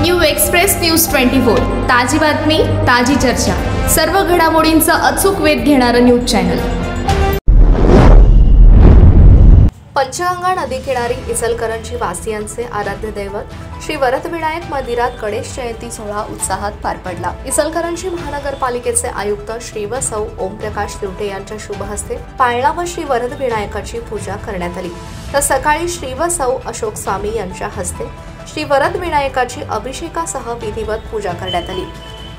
New express news 24 ताजी बातमी ताजी चर्चा सर्व घडामोडींचा अचूक वेध घेणारं न्यूज चॅनल। पंचगंगा नदी किनारी इचलकरंजी वासियांचे आराध्य दैवत श्री वरदविनायक मंदिरात गणेश जयंती सोहळा उत्साहात पार पडला। इचलकरंजी महानगरपालिकेचे आयुक्त श्री व सौ ओमप्रकाश तिवटे यांच्या शुभ हस्ते पाळणा व श्री वरदविनायकाची पूजा करण्यात आली। तर सकाळी श्री व सौ अशोक स्वामी यांच्या हस्ते श्री वरदविनायकाची अभिषेकासह विधिवत पूजा करण्यात आली।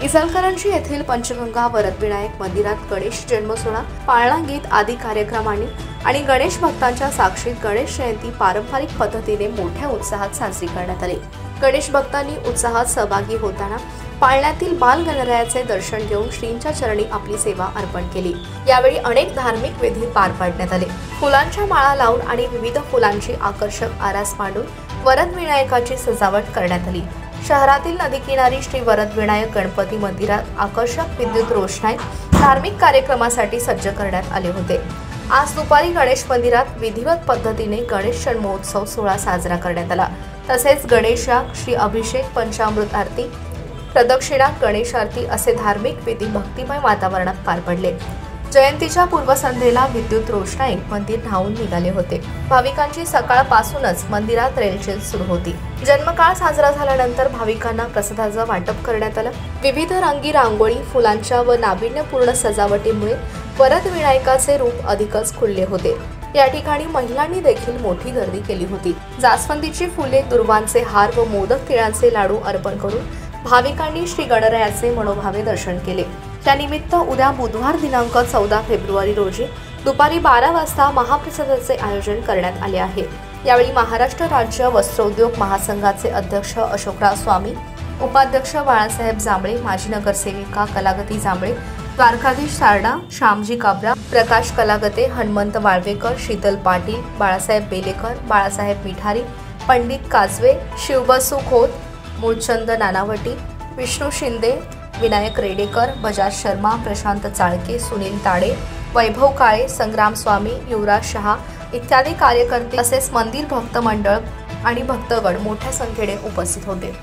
इचलकरंजी येथील पंचगंगा वरदविनायक मंदिरात गणेश जन्मसोहळा, पाळणा गीत आदी कार्यक्रमांनी आणि गणेश भक्तांच्या साक्षीत गणेश जयंती पारंपरिक पद्धतीने मोठ्या उत्साहात साजरी करण्यात आली। गणेश भक्तांनी उत्साहात सहभागी होताना पाळण्यातील बाल गणरायाचे दर्शन घेऊन श्रींच्या चरणी आपली सेवा अर्पण केली। यावेळी अनेक धार्मिक विधी पार पाडण्यात आले। फुलांच्या माळा लावून आणि विविध फुलांची आकर्षक आरास मांडून वरदविनायकाची सजावट करण्यात आली। शहरातील नदीकिनारी श्री वरदविनायक गणपती मंदिरात आकर्षक विद्युत रोषणाई धार्मिक कार्यक्रमासाठी सज्ज करण्यात आले होते। आज दुपारी गणेश मंदिरात विधिवत पद्धतीने गणेश जन्मोत्सव सोहळा साजरा करण्यात आला। तसेच गणेश याग, श्री अभिषेक, पंचामृत आरती, प्रदक्षिणा, गणेश आरती असे धार्मिक विधी भक्तिमय वातावरणात पार पडले। जयंतीच्या पूर्वसंध्येला विद्युत रोषणाई मंदिर न्हाऊन निघाले होते। भाविकांची सकाळपासूनच मंदिरात रेलचेल सुरू होती। जन्मकाळ साजरा झाल्यानंतर भाविकांना प्रसादाचं वाटप करण्यात आलं। विविध रंगी रांगोळी, फुलांच्या व नाविन्यपूर्ण सजावटीमुळे वरदविनायकाचे रूप अधिकच खुलले होते। या ठिकाणी महिलांनी देखील मोठी गर्दी केली होती। जास्वंदीची फुले, दुर्वांचे हार व मोदक तिळांचे लाडू अर्पण करून भाविकांनी श्री गणरायाचे मनोभावे दर्शन केले। त्यानिमित्त उद्या बुधवार दिनांक 14 फेब्रुवारी रोजी दुपारी 12 वाजता महाप्रसादाचे आयोजन करण्यात आले आहे। यावेळी महाराष्ट्र राज्य वस्त्रोद्योग महासंघाचे अध्यक्ष अशोकराव स्वामी, उपाध्यक्ष बाळासाहेब जांभळे, माजी नगरसेविका कलागती जांभळे, द्वारकाधीश सारडा, श्यामजी काबरा, प्रकाश कलागते, हनुमंत वाळवेकर, शीतल पाटील, बाळासाहेब बेलेकर, बाळासाहेब मिठारी, पंडित काजवे, शिवबसू खोत, मूळचंद नानावटी, विष्णू शिंदे, विनायक रेडेकर, बजाज शर्मा, प्रशांत चाळके, सुनील ताडे, वैभव काळे, संग्राम स्वामी, युवराज शहा इत्यादी कार्यकर्ते तसेच मंदिर भक्त मंडळ आणि भक्तगण मोठ्या संख्येने उपस्थित होते।